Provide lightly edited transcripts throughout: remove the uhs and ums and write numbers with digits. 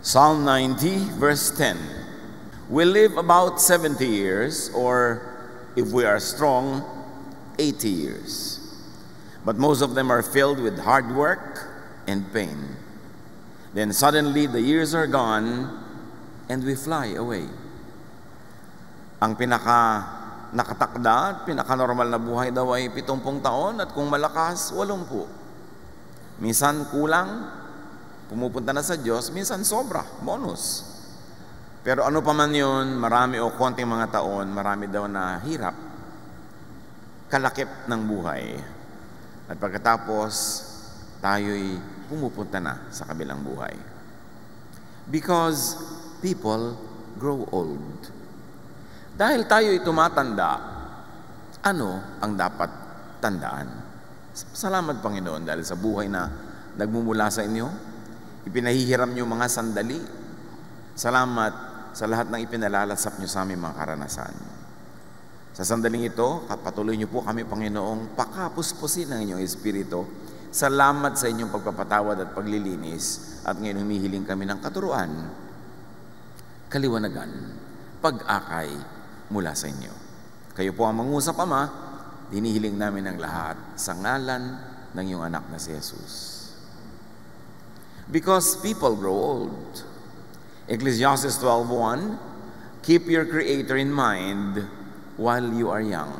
Psalm 90, verse 10. We live about 70 years, or if we are strong, 80 years. But most of them are filled with hard work and pain. Then suddenly the years are gone and we fly away. Ang nakatakda at pinaka-normal na buhay daw ay 70 taon at kung malakas, 80. Minsan kulang, pumupunta na sa Diyos, minsan sobra, bonus. Pero ano pa man yun, marami o konting mga taon, marami daw na hirap, kalakip ng buhay. At pagkatapos, tayo'y pumupunta na sa kabilang buhay. Because people grow old. Dahil tayo'y tumatanda, ano ang dapat tandaan? Salamat Panginoon dahil sa buhay na nagmumula sa inyo. Ipinahihiram niyo mga sandali. Salamat sa lahat ng ipinalalasap niyo sa aming mga karanasan. Sa sandaling ito, patuloy niyo po kami, Panginoong, pakapuspusin ang inyong Espiritu. Salamat sa inyong pagpapatawad at paglilinis. At ngayon humihiling kami ng katuruan, kaliwanagan, pag-akay mula sa inyo. Kayo po ang mangusap, Ama. Hinihiling namin ang lahat sa ngalan ng iyong anak na si Jesus. Because people grow old. Ecclesiastes 12:1, keep your Creator in mind while you are young.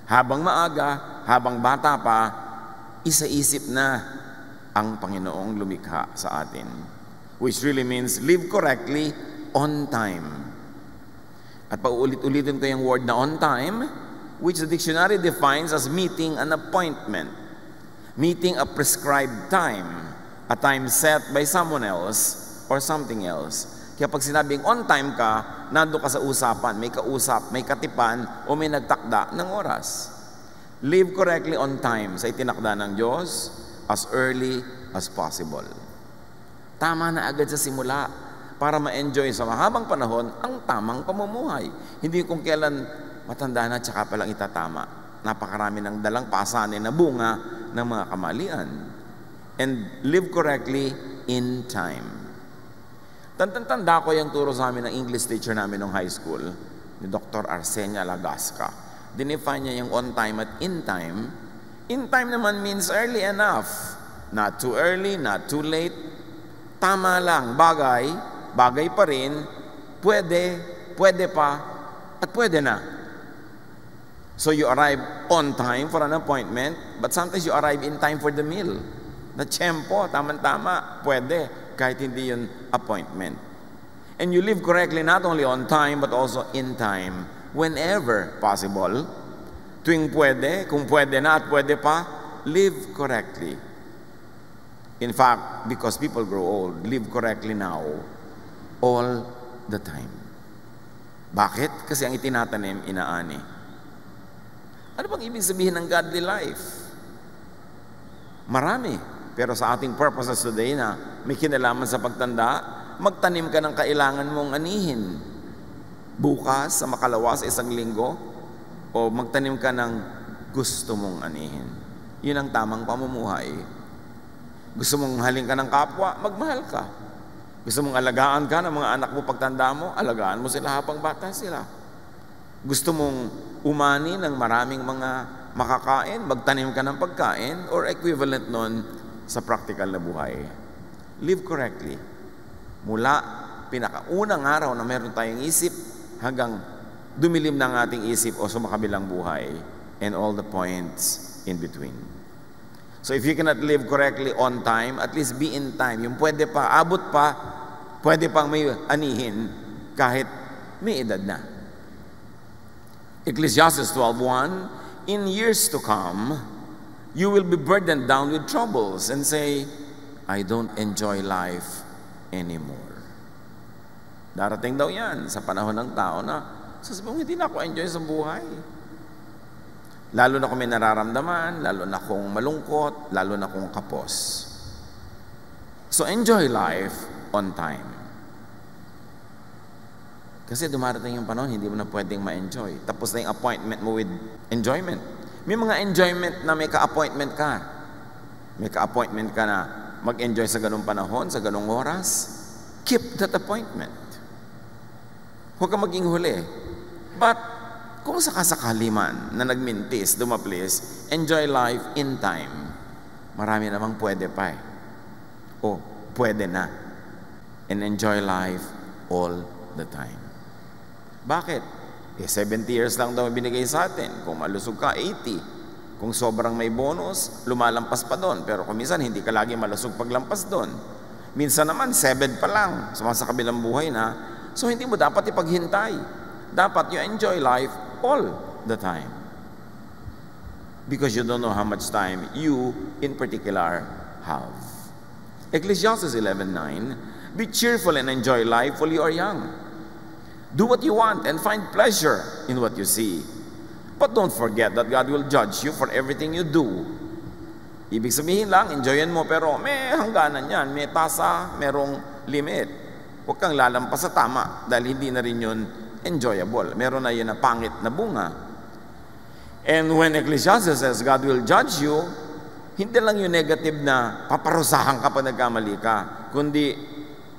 Habang maaga, habang bata pa, isa-isip na ang Panginoong lumikha sa atin. Which really means live correctly on time. At paulit-ulitin ko yung word na on time, which the dictionary defines as meeting an appointment. Meeting a prescribed time. A time set by someone else or something else. Kaya pag sinabing on time ka, nando ka sa usapan, may kausap, may katipan, o may nagtakda ng oras. Live correctly on time sa itinakda ng Diyos as early as possible. Tama na agad sa simula para ma-enjoy sa mahabang panahon ang tamang pamumuhay. Hindi kung kailan matanda na tsaka palang itatama. Napakarami ng dalang pasanin na bunga ng mga kamalian. And live correctly in time. Tanda ko yung turo sa amin ng English teacher namin nung high school, ni Dr. Arsenia Lagasca. Dinefine niya yung on time at in time. In time naman means early enough. Not too early, not too late. Tama lang, bagay pa rin, pwede pa, at pwede na. So you arrive on time for an appointment, but sometimes you arrive in time for the meal. Na tiyempo, tama-tama, pwede, kahit hindi yun appointment. And you live correctly not only on time, but also in time, whenever possible. Tuwing pwede, kung pwede na at pwede pa, live correctly. In fact, because people grow old, live correctly now, all the time. Bakit? Kasi ang itinatanim, inaani. Ano bang ibig sabihin ng godly life? Marami. Pero sa ating purposes today na may kinalaman sa pagtanda, magtanim ka ng kailangan mong anihin. Bukas, sa makalawa, sa isang linggo, o magtanim ka ng gusto mong anihin. Yun ang tamang pamumuhay. Gusto mong haling ka ng kapwa, magmahal ka. Gusto mong alagaan ka ng mga anak mo pagtanda mo, alagaan mo sila habang bata sila. Gusto mong umani ng maraming mga makakain, magtanim ka ng pagkain, or equivalent nun sa practical na buhay. Live correctly. Mula pinakaunang araw na meron tayong isip hanggang dumilim ng ating isip o sumakabilang buhay and all the points in between. So if you cannot live correctly on time, at least be in time. Yung pwede pa, abot pa, pwede pang may anihin kahit may edad na. Ecclesiastes 12:1, in years to come, you will be burdened down with troubles and say, I don't enjoy life anymore. Darating daw yan sa panahon ng tao na sasabihin, hindi na ako enjoy sa buhay. Lalo na kung may nararamdaman, lalo na kung malungkot, lalo na kung kapos. So enjoy life on time. Kasi dumarating yung panahon, hindi mo na pwedeng ma-enjoy. Tapos na yung appointment mo with enjoyment. May mga enjoyment na may ka-appointment ka. May ka-appointment ka na mag-enjoy sa ganung panahon, sa ganung oras. keep that appointment. Huwag kang maging huli. But, kung sakasakali man na nagmintis, dumaplis, enjoy life in time. Marami namang pwede pa eh. O, pwede na. And enjoy life all the time. Bakit? 70 years lang daw binigay sa atin. Kung malusog ka, 80. Kung sobrang may bonus, lumalampas pa doon. Pero kung minsan, hindi ka lagi malusog paglampas doon. Minsan naman, 7 pa lang. Sa kabilang buhay na. So, hindi mo dapat ipaghintay. Dapat you enjoy life all the time. Because you don't know how much time you, in particular, have. Ecclesiastes 11:9, be cheerful and enjoy life while you are young. Do what you want and find pleasure in what you see. But don't forget that God will judge you for everything you do. Ibig sabihin lang, enjoyin mo, pero may hangganan yan, may tasa, merong limit. Huwag kang lalampas sa tama dahil hindi na rin yun enjoyable. Meron na yun na pangit na bunga. And when Ecclesiastes says God will judge you, hindi lang yung negative na paparusahan ka pag nagkamali ka, kundi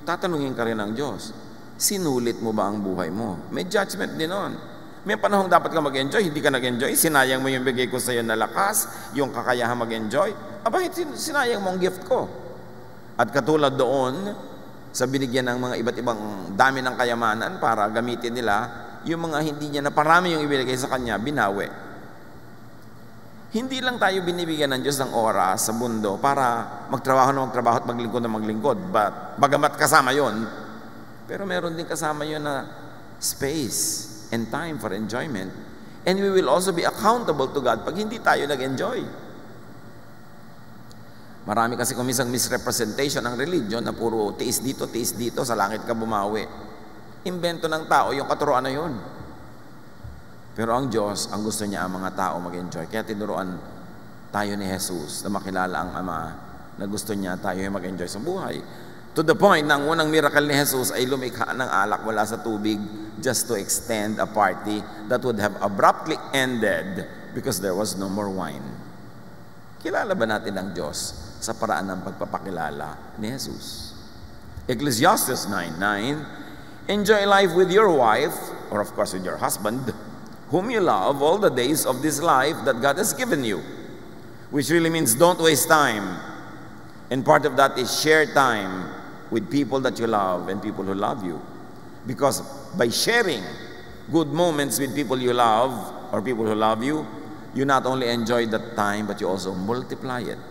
tatanungin ka rin ng Diyos, sinulit mo ba ang buhay mo? May judgment din nun. May panahong dapat ka mag-enjoy, hindi ka nag-enjoy, sinayang mo yung bigay ko sa iyo na lakas, yung kakayahan mag-enjoy, sinayang mo ang gift ko. At katulad doon, sa binigyan ng mga iba't ibang dami ng kayamanan para gamitin nila, yung mga hindi niya na parami yung ibigay sa kanya, binawi. Hindi lang tayo binibigyan ng Diyos ng oras sa mundo para magtrabaho at maglingkod na maglingkod. Bagamat kasama yon, pero meron din kasama yon na space and time for enjoyment. And we will also be accountable to God pag hindi tayo nag-enjoy. Marami kasi kumisang misrepresentation ng religion na puro tiis dito, sa langit ka bumawi. Imbento ng tao yung katuroan na yun. Pero ang Diyos, ang gusto niya ang mga tao mag-enjoy. Kaya tinuruan tayo ni Jesus na makilala ang Ama na gusto niya tayo yung mag-enjoy sa buhay. To the point na ang unang miracle ni Jesus ay lumikha ng alak wala sa tubig just to extend a party that would have abruptly ended because there was no more wine. Kilala ba natin ang Diyos sa paraan ng pagpapakilala ni Jesus? Ecclesiastes 9:9, enjoy life with your wife, or of course with your husband, whom you love all the days of this life that God has given you. Which really means don't waste time. And part of that is share time with people that you love and people who love you. Because by sharing good moments with people you love or people who love you, you not only enjoy that time, but you also multiply it.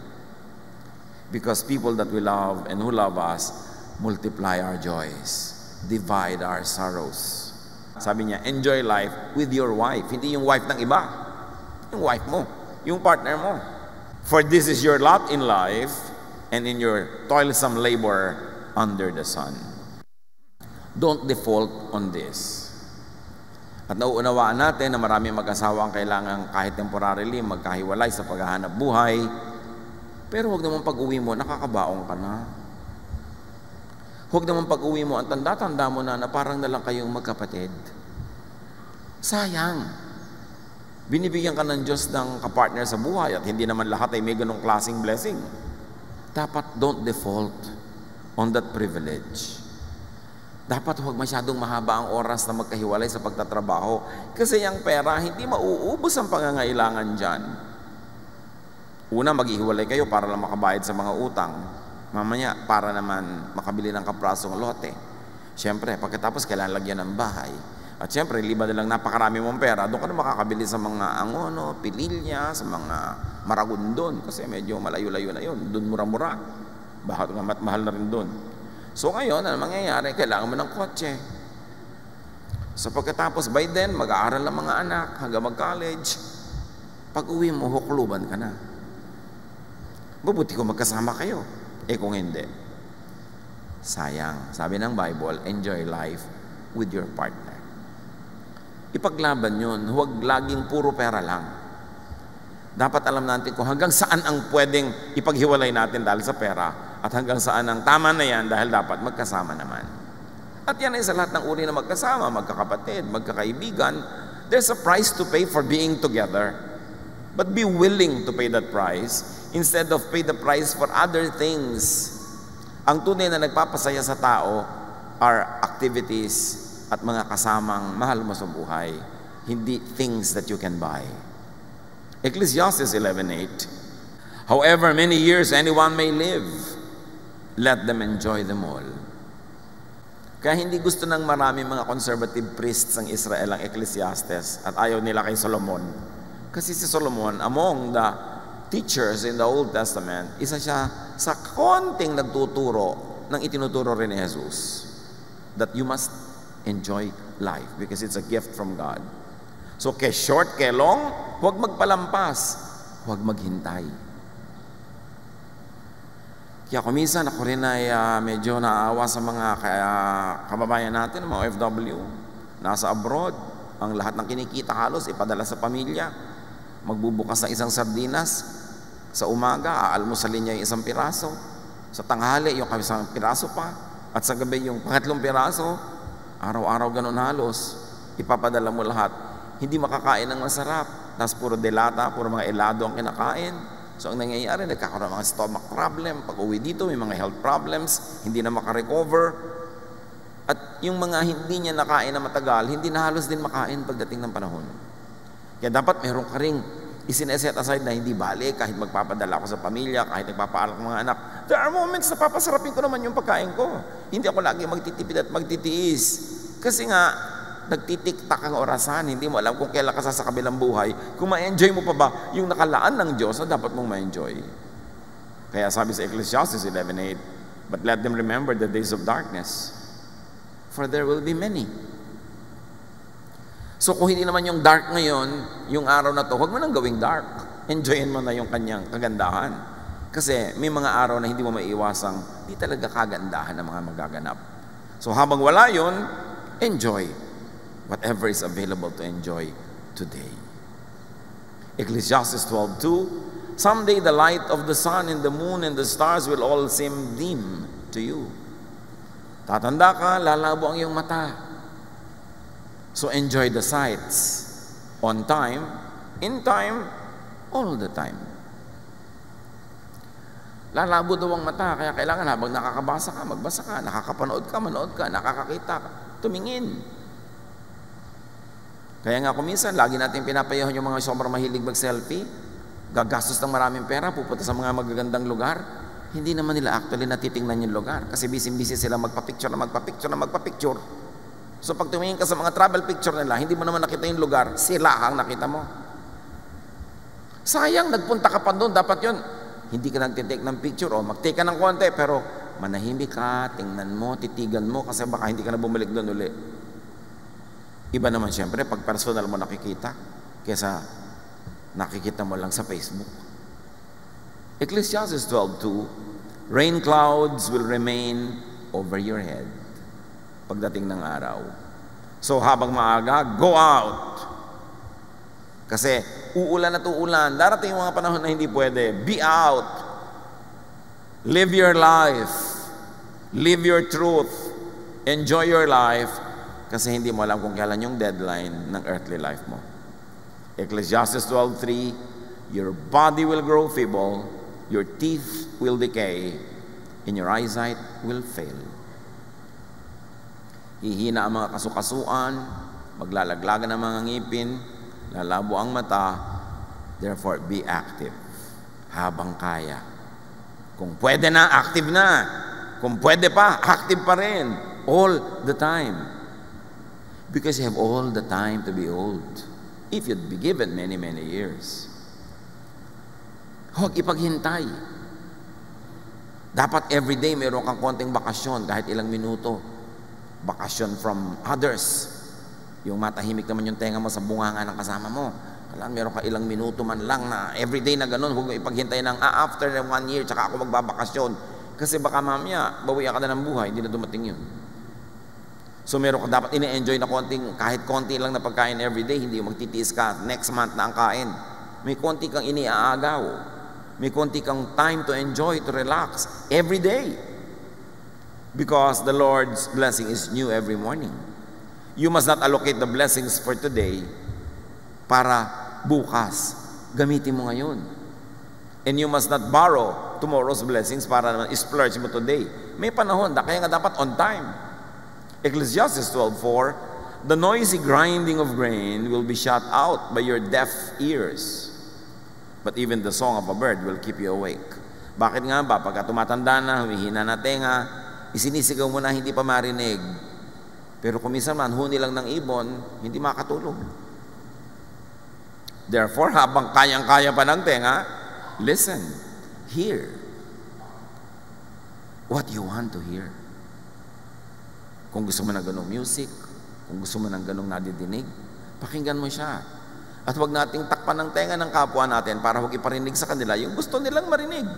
Because people that we love and who love us multiply our joys, divide our sorrows. Sabi niya, enjoy life with your wife. Hindi yung wife ng iba. Yung wife mo, yung partner mo. For this is your lot in life and in your toilsome labor under the sun. Don't default on this. At nauunawaan natin na maraming mag-asawa ang kailangan kahit temporarily magkahiwalay sa paghahanap buhay. Pero huwag naman pag-uwi mo, nakakabaong ka na. Huwag naman pag-uwi mo, ang tanda-tanda mo na parang na lang kayong magkapatid. Sayang. Binibigyan ka ng Diyos ng kapartner sa buhay at hindi naman lahat ay may ganong klaseng blessing. Dapat don't default on that privilege. Dapat huwag masyadong mahaba ang oras na magkahiwalay sa pagtatrabaho kasi yung pera, hindi mauubos ang pangangailangan dyan. Una, maghihiwalay kayo para lang makabayad sa mga utang. Mamaya, para naman makabili ng kaprasong lote. Siyempre, pagkatapos kailangan lagyan ng bahay. At siyempre, liba na lang napakarami mong pera, doon ka na makakabili sa mga angono, pililya, sa mga maragundon. Kasi medyo malayo-layo na yun. Doon mura-mura. Bakit mahal na rin doon. So ngayon, ano mangyayari? Kailangan mo ng kotse. So pagkatapos, by then, mag-aaral ang mga anak, hanggang mag-college. Pag uwi mo, hukluban ka na. Mabuti kung magkasama kayo. Kung hindi, sayang. Sabi ng Bible, enjoy life with your partner. Ipaglaban yun. Huwag laging puro pera lang. Dapat alam natin kung hanggang saan ang pwedeng ipaghiwalay natin dahil sa pera at hanggang saan ang tama na yan dahil dapat magkasama naman. At yan ay sa lahat ng uri na magkasama, magkakapatid, magkakaibigan. There's a price to pay for being together. But be willing to pay that price instead of pay the price for other things. Ang tunay na nagpapasaya sa tao, are activities at mga kasamang mahal mo sa buhay, hindi things that you can buy. Ecclesiastes 11:8, however many years anyone may live, let them enjoy them all. Kaya hindi gusto ng maraming mga conservative priests ng Israel ang Ecclesiastes at ayaw nila kay Solomon. Kasi si Solomon, among the teachers in the Old Testament, isa siya sa konting nagtuturo ng itinuturo rin ni Jesus, that you must enjoy life because it's a gift from God. So, kay short, kay long, huwag magpalampas, huwag maghintay. Kaya kuminsan ako rin ay medyo naawa sa mga kababayan natin, mga OFW, nasa abroad, ang lahat ng kinikita halos ipadala sa pamilya. Magbubukas ng isang sardinas, sa umaga, aalmusalin niya yung isang piraso, sa tanghali, yung isang piraso pa, at sa gabi, yung pangatlong piraso, araw-araw ganun halos, ipapadala mo lahat. Hindi makakain ng masarap, tapos puro delata, puro mga helado ang kinakain. So ang nangyayari, nagkakaroon ng mga stomach problem. Pag uwi dito, may mga health problems, hindi na makarecover. At yung mga hindi niya nakain na matagal, hindi na halos din makain pagdating ng panahon. Kaya dapat meron ka ring isineset aside na hindi balik, kahit magpapadala ako sa pamilya, kahit nagpapaalak ng mga anak. There are moments na papasarapin ko naman yung pagkain ko. Hindi ako lagi magtitipid at magtitiis. Kasi nga, nagtitiktak ang orasan, hindi mo alam kung kailan ka sa kabilang buhay, kung ma-enjoy mo pa ba yung nakalaan ng Diyos na dapat mong ma-enjoy. Kaya sabi sa Ecclesiastes 11:8, but let them remember the days of darkness, for there will be many. So kung hindi naman yung dark ngayon, yung araw na to, huwag mo nang gawing dark. Enjoyin mo na yung kanyang kagandahan. Kasi may mga araw na hindi mo maiiwasang di talaga kagandahan ng mga magaganap. So habang wala yun, enjoy whatever is available to enjoy today. Ecclesiastes 12:2, someday the light of the sun and the moon and the stars will all seem dim to you. Tatanda ka, lalabo ang iyong mata. So enjoy the sights on time, in time, all the time. Lalabo daw ang mata, kaya kailangan habang nakakabasa ka, magbasa ka, nakakapanood ka, manood ka, nakakakita ka, tumingin. Kaya nga kuminsan, lagi natin pinapayahan yung mga sobrang mahilig mag-selfie, gagastos ng maraming pera, pupunta sa mga magagandang lugar, hindi naman nila actually natitingnan yung lugar. Kasi busy-busy sila magpa-picture na magpa-picture. So pag tumingin ka sa mga travel picture nila, hindi mo naman nakita yung lugar, sila ang nakita mo. Sayang, nagpunta ka pa doon, dapat yun. Hindi ka nagtitake ng picture, o mag-take ka ng konti, pero manahimik ka, tingnan mo, titigan mo, kasi baka hindi ka na bumalik doon uli. Iba naman siyempre pag personal mo nakikita kaysa nakikita mo lang sa Facebook. Ecclesiastes 12:2, rain clouds will remain over your head pagdating ng araw. So habang maaga, go out. Kasi uulan at uulan, darating yung mga panahon na hindi pwede. Be out. Live your life. Live your truth. Enjoy your life. Kasi hindi mo alam kung kailan yung deadline ng earthly life mo. Ecclesiastes 12:3, your body will grow feeble, your teeth will decay, and your eyesight will fail. Hihina ang mga kasukasuan, maglalaglagan ang mga ngipin, lalabo ang mata, therefore be active habang kaya. Kung pwede na, active na. Kung pwede pa, active pa rin. All the time. Because you have all the time to be old. If you'd be given many, many years. Huwag ipaghintay. Dapat everyday meron kang konting bakasyon, kahit ilang minuto. Bakasyon from others. Yung matahimik naman yung tenga mo sa bunganga ng kasama mo. Kailangan meron ka ilang minuto man lang na everyday na ganun. Huwag mo ipaghintay ng after 1 year, tsaka ako magbabakasyon. Kasi baka mamaya, bawian ka na ng buhay, hindi na dumating yun. So meron ka dapat ini-enjoy na konting, kahit konti lang na pagkain everyday, hindi magtitiis ka, next month na ang kain. May konti kang iniaagaw. May konti kang time to enjoy, to relax, every day. Because the Lord's blessing is new every morning. You must not allocate the blessings for today para bukas. Gamitin mo ngayon. And you must not borrow tomorrow's blessings para naman splurge mo today. May panahon, kaya nga dapat on time. Ecclesiastes 12:4, the noisy grinding of grain will be shut out by your deaf ears, but even the song of a bird will keep you awake. Bakit nga ba? Pagka tumatanda na, humihina na tenga, isinisigaw mo na hindi pa marinig. Pero kung minsan man, huni lang ng ibon, hindi makatulog. Therefore, habang kayang-kaya pa ng tenga, listen, hear what you want to hear. Kung gusto mo ng ganong music, kung gusto mo ng ganong nadidinig, pakinggan mo siya. At huwag nating takpan ng tenga ng kapwa natin para huwag iparinig sa kanila yung gusto nilang marinig.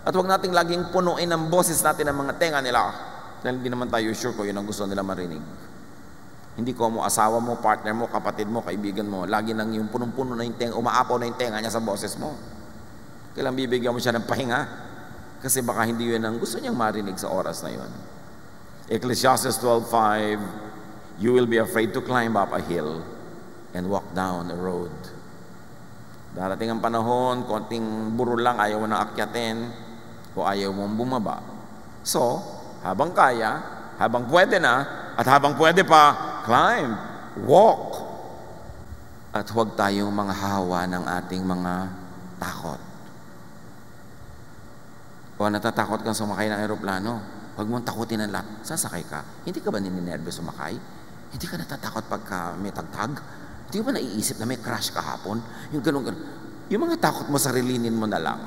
At huwag nating laging punuin ang boses natin ng mga tenga nila dahil hindi naman tayo sure kung yun ang gusto nila marinig. Hindi ko mo asawa mo, partner mo, kapatid mo, kaibigan mo, lagi nang yung punong-puno na yung tenga, umaapaw na yung tenga niya sa boses mo. Kailang bibigyan mo siya ng pahinga kasi baka hindi yun ang gusto niyang marinig sa oras na yun. Ecclesiastes 12:5, you will be afraid to climb up a hill and walk down a road. Darating ang panahon, konting burol lang, ayaw mo na akyatin o ayaw mong bumaba. So, habang kaya, habang pwede na, at habang pwede pa, climb, walk. At huwag tayong mga hawa ng ating mga takot. O natatakot kang sumakay ng aeroplano, huwag mong takutin ang lahat. Sasakay ka. Hindi ka ba nininervous sumakay? Hindi ka natatakot pagka may tagtag? Hindi ka ba naiisip na may crash kahapon? Yung ganun. Yung mga takot mo, sarilinin mo na lang.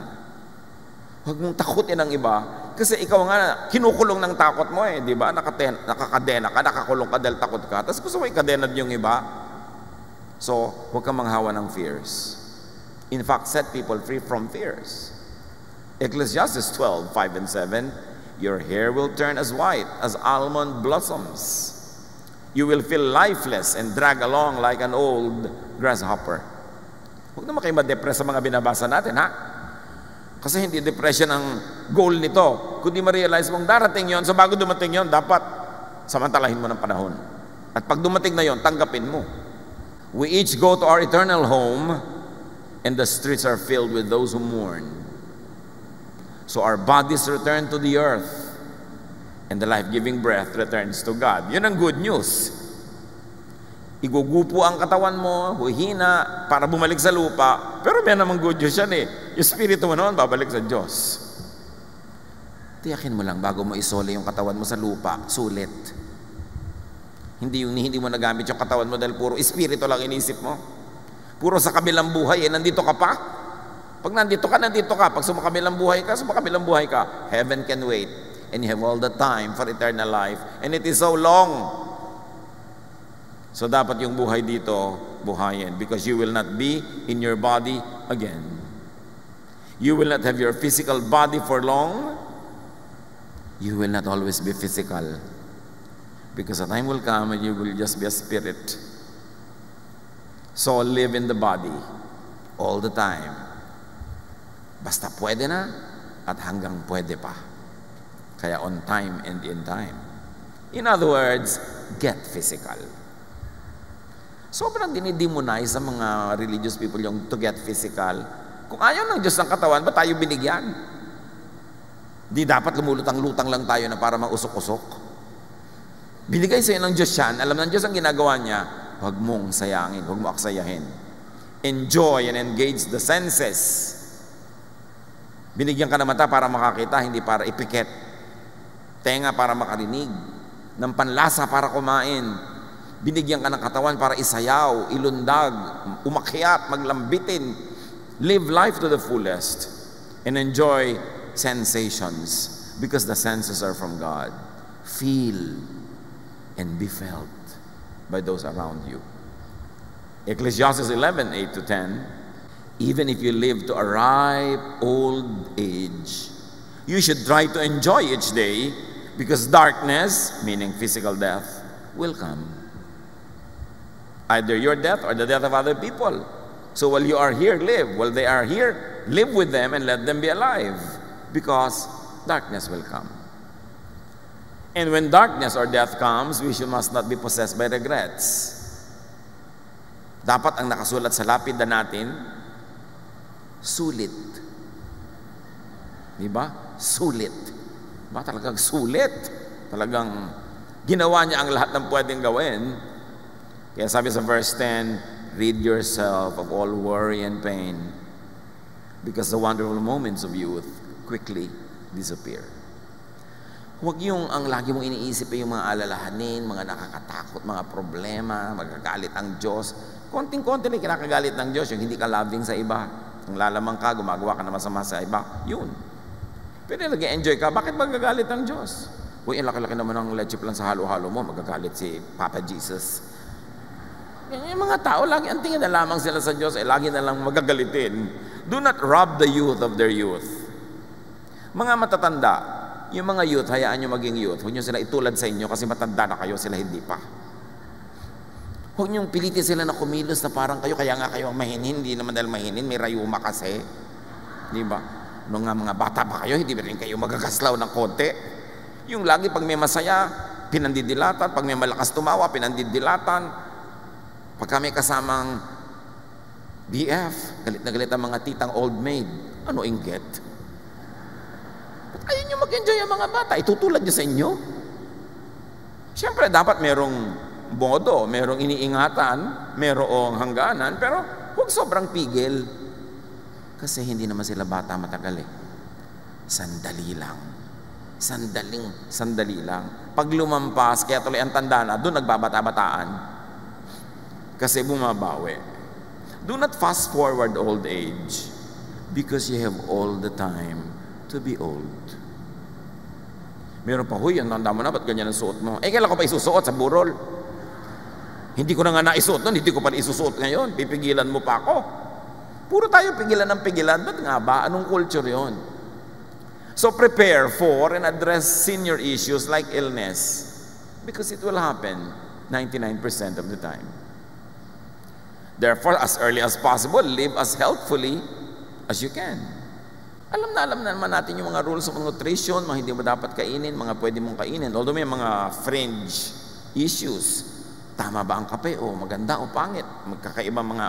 Huwag mong takutin ang iba. Kasi ikaw nga, kinukulong ng takot mo eh. Di ba? Nakakadena ka, nakakulong ka dahil takot ka. Tapos gusto mo ikadenad yung iba. So, huwag kang manghawa ng fears. In fact, set people free from fears. Ecclesiastes 12:5 and 7, your hair will turn as white as almond blossoms. You will feel lifeless and drag along like an old grasshopper. Huwag naman kayo ma-depress sa mga binabasa natin, ha? Kasi hindi depression ang goal nito. Kundi ma-realize mong darating yon, so bago dumating yon, dapat samantalahin mo ng panahon. At pag dumating na yon, tanggapin mo. We each go to our eternal home, and the streets are filled with those who mourn. So our bodies return to the earth, and the life-giving breath returns to God. Yun ang good news. Igugupo ang katawan mo, huhina, para bumalik sa lupa. Pero may namang good news yan eh. Yung spirito mo naman, babalik sa Diyos. Tiyakin mo lang, bago mo isole yung katawan mo sa lupa, sulit. Hindi mo nagamit yung katawan mo dahil puro espiritu lang inisip mo. Puro sa kabilang buhay, nandito ka pa. Pag nandito ka, nandito ka. Pag sumakabilang buhay ka, sumakabilang buhay ka. Heaven can wait. And you have all the time for eternal life. And it is so long. So dapat yung buhay dito, buhayin. Because you will not be in your body again. You will not have your physical body for long. You will not always be physical. Because a time will come and you will just be a spirit. So live in the body all the time. Basta pwede na at hanggang pwede pa. Kaya on time and in time. In other words, get physical. Sobrang dinidemonize sa mga religious people yung to get physical. Kung ayaw ng Diyos ng katawan, ba tayo binigyan? Di dapat lumulutang-lutang lang tayo na para mausok-usok. Binigay sa'yo ng Diyos yan. Alam ng Diyos ang ginagawa niya. Huwag mong sayangin, huwag mo aksayahin. Enjoy and engage the senses. Binigyan ka ng mata para makakita, hindi para ipikit. Tenga para makarinig. Ng panlasa para kumain. Binigyan ka ng katawan para isayaw, ilundag, umakyat, maglambitin. Live life to the fullest and enjoy sensations because the senses are from God. Feel and be felt by those around you. Ecclesiastes 11:8 to 10, even if you live to a ripe old age, you should try to enjoy each day because darkness, meaning physical death, will come. Either your death or the death of other people. So while you are here, live. While they are here, live with them and let them be alive because darkness will come. And when darkness or death comes, we must not be possessed by regrets. Dapat ang nakasulat sa lapid na natin, sulit. Diba? Sulit. Ba talagang sulit? Talagang Ginawa niya ang lahat ng pwedeng gawin. Kaya sabi sa verse 10, rid yourself of all worry and pain because the wonderful moments of youth quickly disappear. Huwag yung ang lagi mong iniisip yung mga alalahanin, mga nakakatakot, mga problema, magagalit ang Diyos. Konting-konti na kinakagalit ng Diyos, yung hindi ka loving sa iba. Ang lalamang ka, gumagawa ka na masama sa iba, yun. Pero nag-enjoy ka, bakit magagalit ang Diyos? Uy, ang laki-laki naman ng leche plan sa halo-halo mo, magagalit si Papa Jesus. Yung mga tao, lagi ang tingin na lamang sila sa Diyos, lagi na lang magagalitin. Do not rob the youth of their youth. Mga matatanda, yung mga youth, hayaan nyo maging youth. Huwag nyo sila itulad sa inyo kasi matanda na kayo, sila hindi pa. Huwag nyo pilitin sila na kumilos na parang kayo, kaya nga kayo ang mahinin, hindi naman dahil mahinin, may rayuma kasi. Di ba? Nung mga bata pa kayo, hindi ba rin kayo magagaslaw ng konti? Yung lagi pag may masaya, pinandidilatan, pag may malakas tumawa, pinandidilatan. Pagka may kasamang BF, galit na galit ang mga titang old maid, ano inggit? Ayaw nyo mag-enjoy ang mga bata, itutulad nyo sa inyo. Siyempre, dapat merong bodo, merong iniingatan, merong hangganan, pero huwag sobrang pigil. Kasi hindi naman sila bata matagal eh. Sandali lang. Sandali lang. Pag lumampas, kaya tuloy ang tanda na, doon nagbabata-bataan. Kasi bumabawi. Do not fast forward old age because you have all the time to be old. Meron pa, huy, ang tanda mo na, ba't ganyan ang suot mo? Kailan ko pa isusuot sa burol? Hindi ko na nga naisuot nun, hindi ko pa isusuot ngayon, pipigilan mo pa ako. Puro tayo pigilan ng pigilan, ba't nga ba? Anong culture yon? So prepare for and address senior issues like illness because it will happen 99% of the time. Therefore, as early as possible, live as healthfully as you can. Alam na naman natin yung mga rules of nutrition, mga hindi mo dapat kainin, mga pwede mong kainin. Although may mga fringe issues. Tama ba ang kape? O maganda o pangit? Magkakaibang mga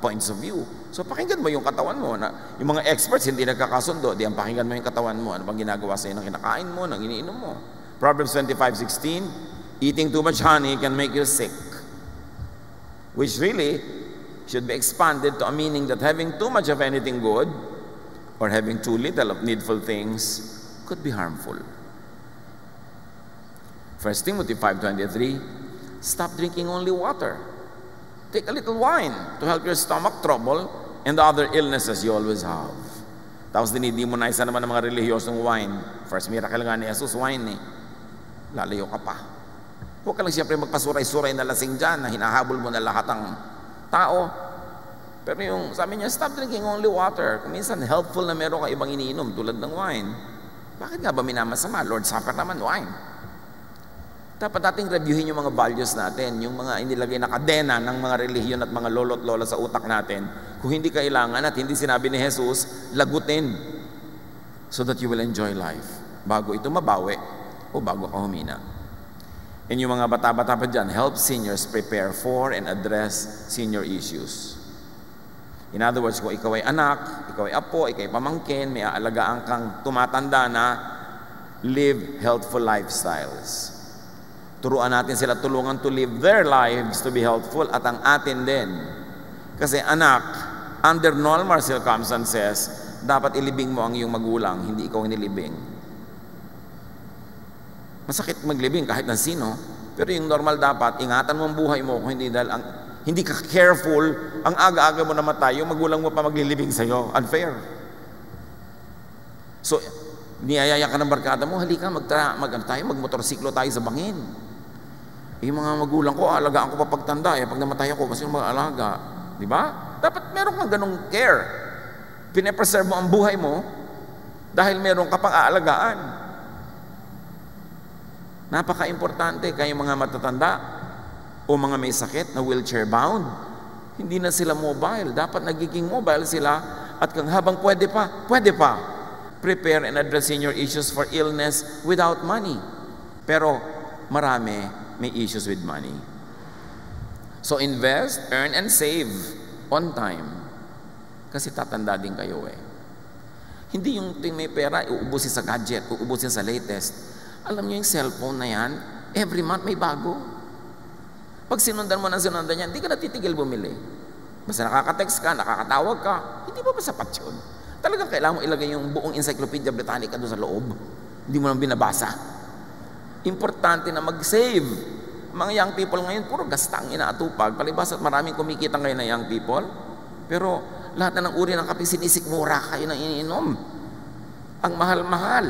points of view. So pakinggan mo yung katawan mo. Yung mga experts hindi nagkakasundo, di ang pakinggan mo yung katawan mo. Ano bang ginagawa sa'yo ng kinakain mo, ng iniinom mo? Proverbs 25:16, eating too much honey can make you sick. Which really should be expanded to a meaning that having too much of anything good or having too little of needful things could be harmful. 1 Timothy 5:23, stop drinking only water. Take a little wine to help your stomach trouble and the other illnesses you always have. Tapos dinidemonize naman ng mga relihiyosong wine. First miracle nga ni Jesus, wine eh. Lalayo ka pa. Huwag ka lang siyempre magpasuray-suray na lasing dyan na hinahabol mo na lahat ng tao. Pero yung sabi niya, stop drinking only water. Kung minsan helpful na meron ka ibang iniinom tulad ng wine. Bakit nga ba minamasama? Lord Supper naman, wine. Dapat nating reviewin yung mga values natin, yung mga inilagay na kadena ng mga relihiyon at mga lolo't lola sa utak natin. Kung hindi kailangan at hindi sinabi ni Jesus, lagutin so that you will enjoy life. Bago ito mabawi o bago ka humina. And yung mga bata-bata pa dyan, help seniors prepare for and address senior issues. In other words, kung ikaw ay anak, ikaw ay apo, ikaw ay pamangkin, may aalagaan kang tumatanda na, live healthful lifestyles. Turuan natin sila tulungan to live their lives to be healthful at ang atin din. Kasi anak, under normal circumstances, dapat ilibing mo ang iyong magulang, hindi ikaw nilibing. Masakit maglibing kahit na sino, pero yung normal dapat, ingatan mo ang buhay mo kung hindi ka careful, ang aga-aga mo namatay, yung magulang mo pa maglilibing sa'yo. Unfair. So, niyayaya ka ng barkada mo, halika, magmotorsiklo tayo sa bangin. Yung mga magulang ko, alagaan ko pa pagtanda, pag namatay ako, kasi yung mga alaga. Di ba? Dapat meron kang ganong care. Pine-preserve mo ang buhay mo dahil meron ka pang aalagaan. Napaka-importante kayong mga matatanda o mga may sakit na wheelchair bound. Hindi na sila mobile. Dapat nagiging mobile sila at kung habang pwede pa. Prepare and address senior issues for illness without money. Pero marami may issues with money. So invest, earn, and save on time. Kasi tatanda din kayo eh. Hindi yung may pera, uubusin sa gadget, uubusin sa latest. Alam niyo yung cellphone na yan, Every month may bago. Pag sinundan mo ng sinundan yan, hindi ka natitigil bumili. Basta nakaka-text ka, nakakatawag ka, hindi ba sapat yun? Talagang kailangan mo ilagay yung buong Encyclopedia Britannica doon sa loob. Hindi mo nang binabasa. Importante na mag-save. Mga young people ngayon, puro gasta ang inaatupag. Palibas at maraming kumikita ngayon na young people. Pero lahat na ng uri ng kape, sinisikmura kayo na iniinom. Ang mahal-mahal.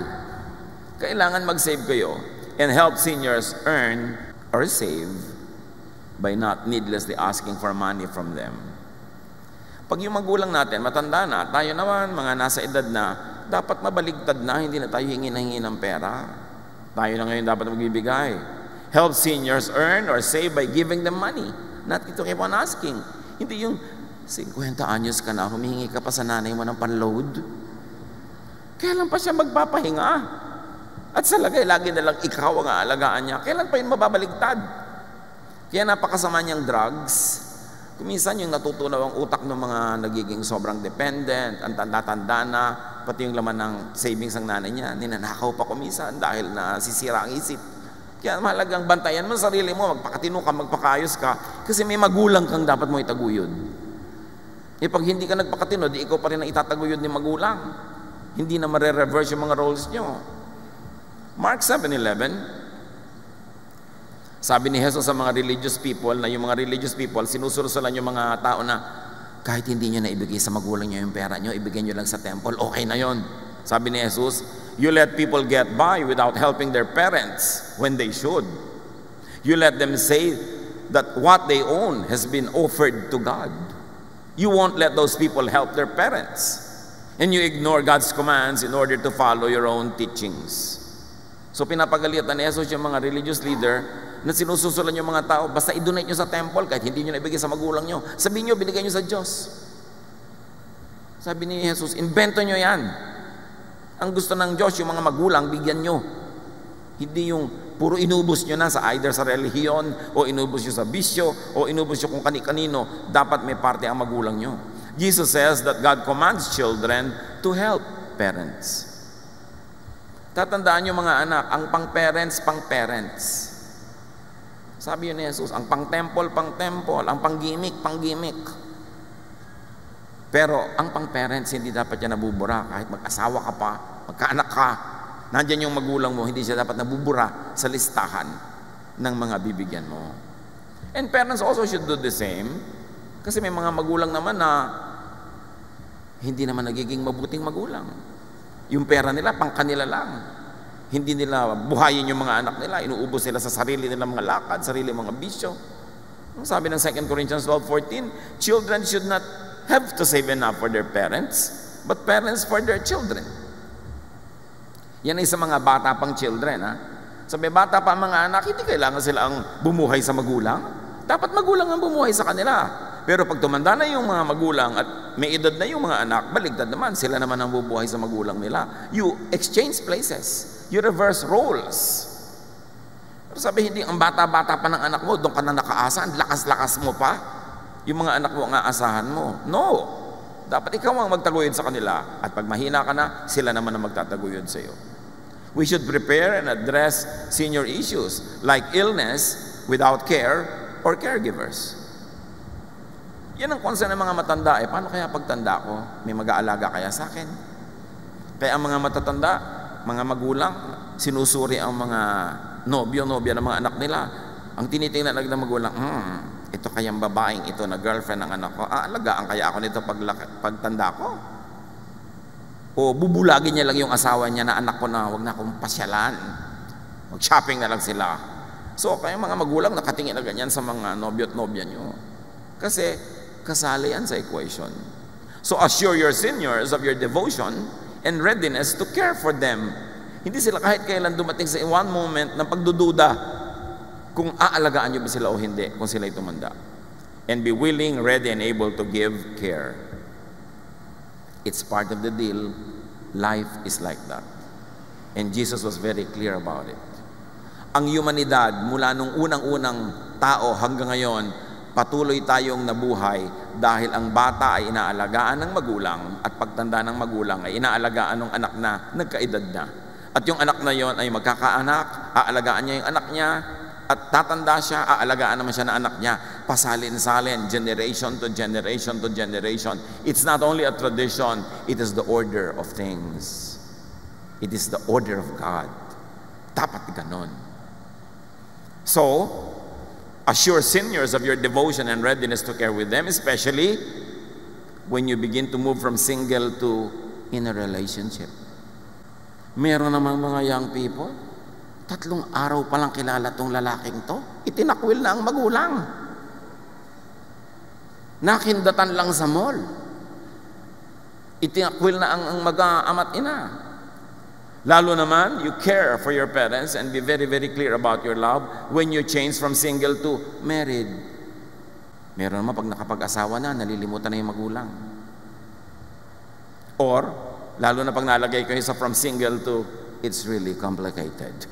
Kailangan mag-save kayo and help seniors earn or save by not needlessly asking for money from them. Pag yung magulang natin, matanda na, tayo naman, mga nasa edad na, dapat mabaligtad na, hindi na tayo hingi ng pera. Tayo na ngayon dapat magbibigay. Help seniors earn or save by giving them money. Not to keep on asking. Hindi yung 50 anyos ka na, humihingi ka pa sa nanay mo ng panload. Kailan pa siya magpapahinga? At sa lagay, lagi na lang ikaw ang aalagaan niya. Kailan pa yun mababaligtad? Kaya napakasama niyang drugs. Kuminsan yung natutunaw ang utak ng mga nagiging sobrang dependent, ang tanda-tanda na, pati yung laman ng savings ng nanay niya, ninanakaw pa kuminsan dahil nasisira ang isip. Kaya mahalagang bantayan mo sarili mo, magpakatino ka, magpakayos ka, kasi may magulang kang dapat mo itaguyod. E pag hindi ka nagpakatino, di ikaw pa rin ang itataguyod ni magulang. Hindi na mare-reverse yung mga roles nyo. Mark 7:11, sabi ni Jesus sa mga religious people, na yung mga religious people, sinusurusulan yung mga tao na kahit hindi nyo na ibigay sa magulang nyo yung pera nyo, ibigay nyo lang sa temple, okay na yon. Sabi ni Jesus, you let people get by without helping their parents when they should. You let them say that what they own has been offered to God. You won't let those people help their parents. And you ignore God's commands in order to follow your own teachings. So pinapagalitan ni Jesus yung mga religious leader na sinususulan yung mga tao, basta i-donate nyo sa temple kahit hindi nyo na ibigay sa magulang nyo. Sabihin nyo, binigay nyo sa Diyos. Sabi ni Jesus, invento nyo yan. Ang gusto ng Diyos, yung mga magulang, bigyan nyo. Hindi yung puro inubos nyo na sa either sa relihiyon, o inubos nyo sa bisyo, o inubos nyo kung kani-kanino. Dapat may parte ang magulang nyo. Jesus says that God commands children to help parents. Tatandaan nyo mga anak, ang pang-parents, pang-parents. Sabi yun ni Jesus, ang pang-temple, pang-temple, ang pang-gimmick, pang-gimmick. Pero ang pang-parents, hindi dapat yan nabubura kahit mag-asawa ka pa, magkaanak ka. Nandiyan yung magulang mo, hindi siya dapat nabubura sa listahan ng mga bibigyan mo. And parents also should do the same, kasi may mga magulang naman na hindi naman nagiging mabuting magulang. Yung pera nila, pang kanila lang. Hindi nila buhayin yung mga anak nila. Inuubos nila sa sarili nilang mga lakad, sarili mga bisyo. Sabi ng 2 Corinthians 12:14, children should not have to save enough for their parents, but parents for their children. Yan ay sa mga bata pang children. Ha? Sa may bata pa mga anak, hindi kailangan sila ang bumuhay sa magulang. Dapat magulang ang bumuhay sa kanila. Pero pag tumanda na yung mga magulang at may edad na yung mga anak, baligtad naman, sila naman ang bubuhay sa magulang nila. You exchange places. You reverse roles. Pero sabi, hindi ang bata-bata pa ng anak mo, doon ka na nakaasa, ang lakas-lakas mo pa. Yung mga anak mo ang aasahan mo. No. Dapat ikaw ang magtaguyod sa kanila. At pag mahina ka na, sila naman ang magtataguyod sa iyo. We should prepare and address senior issues like illness without care or caregivers. Yan ang concern ng mga matanda. Paano kaya pagtanda ko? May mag-aalaga kaya sa akin? Kaya ang mga matatanda, mga magulang, sinusuri ang mga nobyo-nobya ng mga anak nila. Ang tinitingnan ng magulang, ito kayang babaeng ito na girlfriend ng anak ko, alagaan kaya ako nito pagtanda ko? O bubulagin niya lang yung asawa niya na anak ko na wag na akong pasyalan. Mag-shopping na lang sila. So, kaya mga magulang nakatingin na ganyan sa mga nobyo at nobya nyo. Kasi, kasali yan sa equation. So assure your seniors of your devotion and readiness to care for them. Hindi sila kahit kailan dumating sa one moment ng pagdududa kung aalagaan nyo ba sila o hindi kung sila'y tumanda. And be willing, ready, and able to give care. It's part of the deal. Life is like that. And Jesus was very clear about it. Ang humanidad mula nung unang-unang tao hanggang ngayon, patuloy tayong nabuhay dahil ang bata ay inaalagaan ng magulang at pagtanda ng magulang ay inaalagaan ng anak na nagkaedad na. At yung anak na yon ay magkakaanak, aalagaan niya yung anak niya, at tatanda siya, aalagaan naman siya ng anak niya. Pasalin-salin, generation to generation to generation. It's not only a tradition, it is the order of things. It is the order of God. Dapat ganon. So, assure seniors of your devotion and readiness to care with them, especially when you begin to move from single to in a relationship. Meron namang mga young people, 3 araw pa lang kilala tong lalaking to, itinakwil na ang magulang. Nakindatan lang sa mall. Itinakwil na ang mag-ama't ina. Lalo naman, you care for your parents and be very, very clear about your love when you change from single to married. Meron naman pag nakapag-asawa na, nalilimutan na yung magulang. Or, lalo na pag nalagay kayo sa from single to, it's really complicated.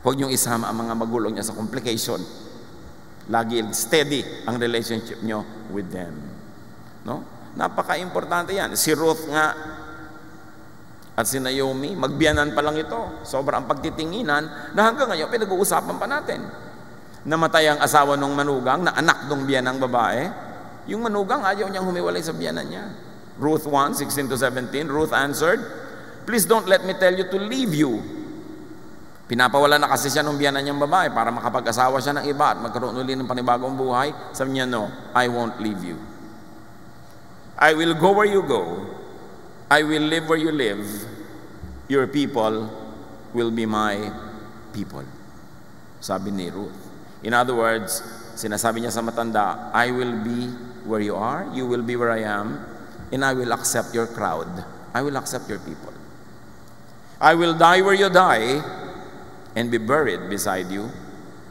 Huwag niyong isama ang mga magulang niya sa complication. Lagi steady ang relationship niyo with them. No? Napaka-importante yan. Si Ruth nga at si Naomi, magbiyanan pa lang ito. Sobrang pagtitinginan na hanggang ngayon pinag-uusapan pa natin. Namatay ang asawa ng manugang na anak ng biyanang babae. Yung manugang ayaw niyang humiwalay sa biyanan niya. Ruth 1:16-17, Ruth answered, "Please don't let me tell you to leave you." Pinapawala na kasi siya ng biyanan niyang babae para makapag-asawa siya ng iba at magkaroon ulit ng panibagong buhay. Sabi niya, "No, I won't leave you. I will go where you go. I will live where you live. Your people will be my people." Sabi ni Ruth. In other words, sinasabi niya sa matanda, I will be where you are, you will be where I am, and I will accept your crowd. I will accept your people. I will die where you die and be buried beside you.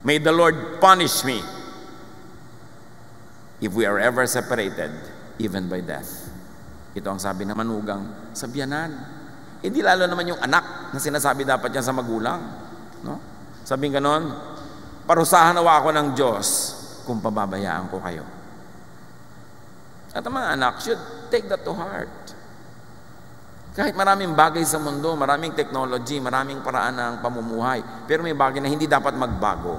May the Lord punish me if we are ever separated, even by death. Ito ang sabi ng manugang sa biyanan. Hindi lalo naman yung anak na sinasabi dapat yan sa magulang. No? Sabi ganon, parusahan nawa ako ng Diyos kung pababayaan ko kayo. At ang mga anak should take that to heart. Kahit maraming bagay sa mundo, maraming technology, maraming paraan ng pamumuhay, pero may bagay na hindi dapat magbago.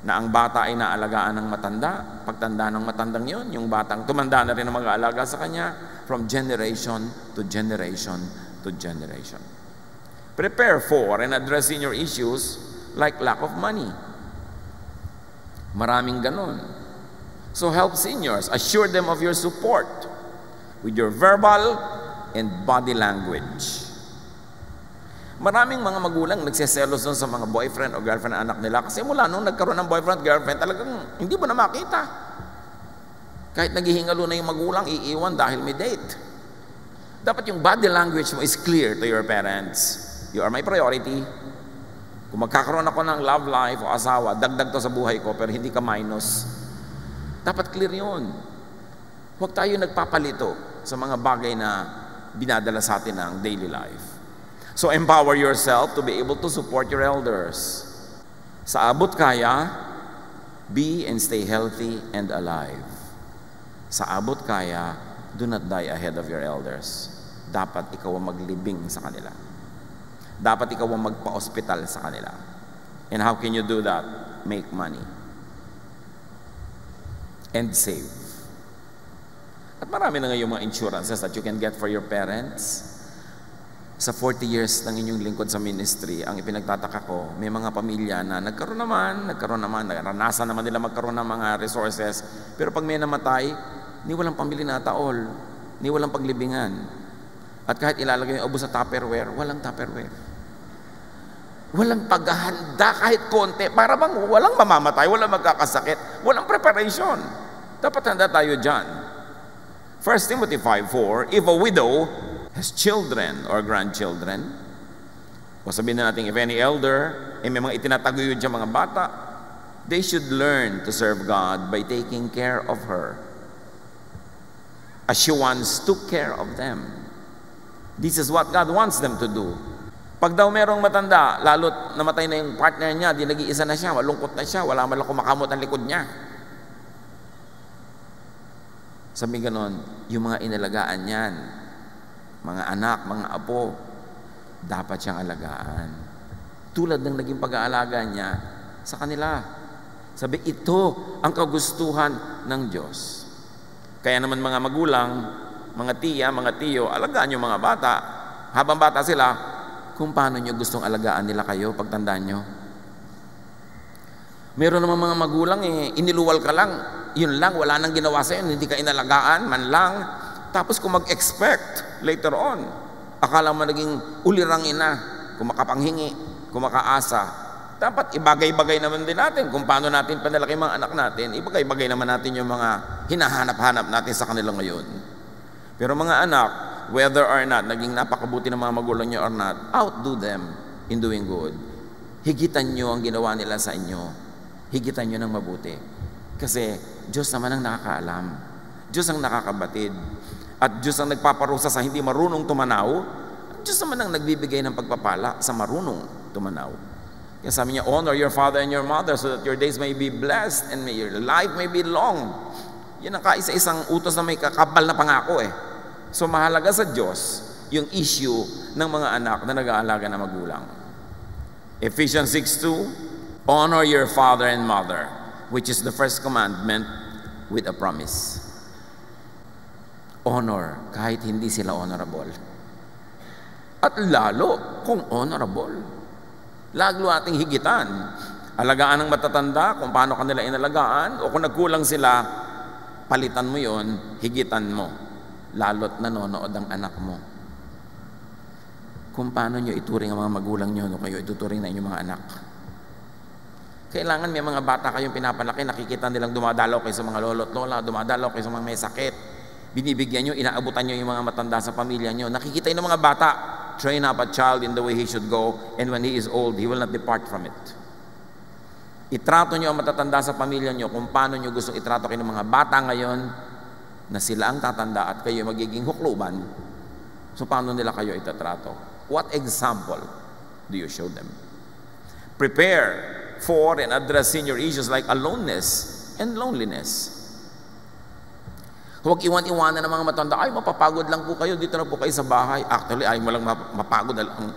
Na ang bata ay naalagaan ng matanda, pagtanda ng matandang yon, yung batang tumanda na rin ang mag-aalaga sa kanya, from generation to generation to generation. Prepare for and addressing your issues like lack of money. Maraming ganon. So help seniors, assure them of your support with your verbal and body language. Maraming mga magulang nagseselos sa mga boyfriend o girlfriend na anak nila kasi mula nung nagkaroon ng boyfriend, girlfriend, talagang hindi mo na makita. Kahit naghihingalo na yung magulang, iiwan dahil may date. Dapat yung body language mo is clear to your parents. You are my priority. Kung magkakaroon ako ng love life o asawa, dagdag to sa buhay ko pero hindi ka minus. Dapat clear yun. Huwag tayo nagpapalito sa mga bagay na binadala sa atin ng daily life. So empower yourself to be able to support your elders. Sa abot kaya, be and stay healthy and alive. Sa abot kaya, do not die ahead of your elders. Dapat ikaw ang maglibing sa kanila. Dapat ikaw ang magpa-hospital sa kanila. And how can you do that? Make money. And save. At marami na ngayong mga insurances that you can get for your parents. Sa 40 years ng inyong lingkod sa ministry, ang ipinagtataka ko, may mga pamilya na nagkaroon naman, naranasan naman nila magkaroon ng mga resources, pero pag may namatay, ni walang pambili na taol, ni walang paglibingan. At kahit ilalagay yung ubos sa Tupperware, walang Tupperware. Walang paghahanda kahit konti, para bang walang mamamatay, walang magkakasakit, walang preparation. Dapat handa tayo dyan. 1 Timothy 5:4, if a widow has children or grandchildren, o sabihin na natin, if any elder, may mga itinataguyod siya mga bata, they should learn to serve God by taking care of her, as she once took care of them. This is what God wants them to do. Pag daw merong matanda, lalo't namatay na yung partner niya, di nag-iisa na siya, malungkot na siya, wala man lang kumakamot ang likod niya. Sabi ganon, yung mga inalagaan niyan, mga anak, mga apo, dapat siyang alagaan. tulad ng naging pag-aalaga niya sa kanila. Sabi, ito ang kagustuhan ng Diyos. Kaya naman mga magulang, mga tiya, mga tiyo, alagaan yung mga bata. Habang bata sila, kung paano nyo gustong alagaan nila kayo pagtandaan nyo. Meron naman mga magulang, iniluwal ka lang, yun lang, wala nang ginawa sa'yo, hindi ka inalagaan, man lang. Tapos kung mag-expect later on, akala mo naging ulirang ina, kung makapanghingi, kung makaasa. Dapat ibagay-bagay naman din natin kung paano natin panalaki mga anak natin. Ibagay-bagay naman natin yung mga hinahanap-hanap natin sa kanila ngayon. Pero mga anak, whether or not, naging napakabuti ng mga magulang nyo or not, outdo them in doing good. Higitan nyo ang ginawa nila sa inyo. Higitan nyo ng mabuti. Kasi Diyos naman ang nakakaalam. Diyos ang nakakabatid. At Diyos ang nagpaparusa sa hindi marunong tumanaw. At Diyos naman ang nagbibigay ng pagpapala sa marunong tumanaw. Kaya sabi niya, honor your father and your mother so that your days may be blessed and your life may be long. Yan ang kaisa-isang utos na may kakabal na pangako eh. So mahalaga sa Diyos yung issue ng mga anak na nag-aalaga na magulang. Ephesians 6:2, honor your father and mother, which is the first commandment with a promise. Honor, kahit hindi sila honorable. At lalo kung honorable. Lalo ating higitan. Alagaan ng matatanda kung paano kanila inalagaan, o kung nagkulang sila, palitan mo yon, higitan mo. Lalo't nanonood ang anak mo. Kung paano nyo ituring ang mga magulang nyo, no, kayo ituturing na inyong mga anak. Kailangan may mga bata kayong pinapalaki, nakikita nilang dumadalaw kayo sa mga lolo't lola, dumadalaw kayo sa mga may sakit. Binibigyan nyo, inaabutan nyo yung mga matanda sa pamilya nyo. Nakikita yung mga bata, train up a child in the way he should go, and when he is old, he will not depart from it. Itrato nyo ang matatanda sa pamilya nyo kung paano nyo gusto itrato kayo ng mga bata ngayon na sila ang tatanda at kayo magiging hukluban. So paano nila kayo itatrato? What example do you show them? Prepare for and address senior issues like aloneness and loneliness. Huwag iwan-iwanan ng mga matanda, ay mapapagod lang po kayo, dito na po kayo sa bahay. Actually, ay mo lang mapagod, ang